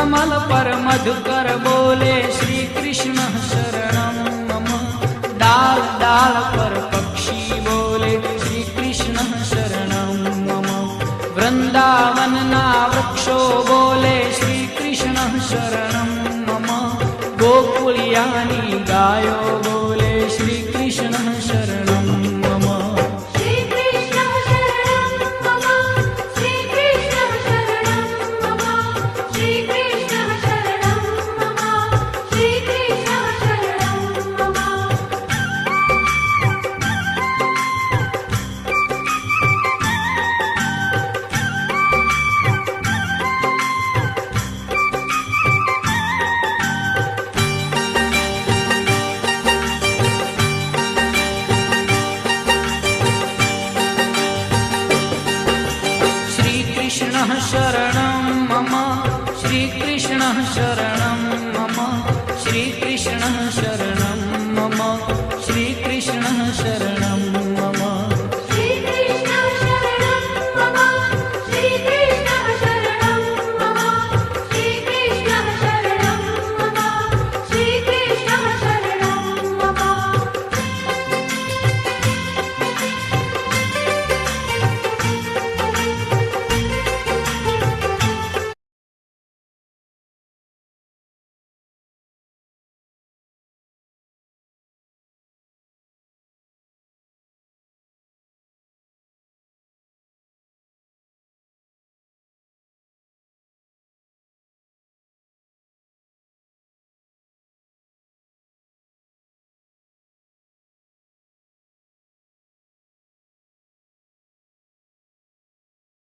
कमल पर मधुकर बोले श्री कृष्ण शरणं मम। डाल डाल पर पक्षी बोले श्री कृष्ण शरणं मम। वृंदावन ना वृक्षो बोले श्री कृष्ण शरणं मम। गोकुलियानी गायो बोले श्री कृष्ण शरणं मम। श्री कृष्ण शरणं मम। श्री कृष्ण शरणं मम। श्री कृष्ण शरणं मम। श्री कृष्ण शरणं मम। श्रीकृष्णः शरणं मम। श्रीकृष्णः शरणं मम। श्रीकृष्णः शरणं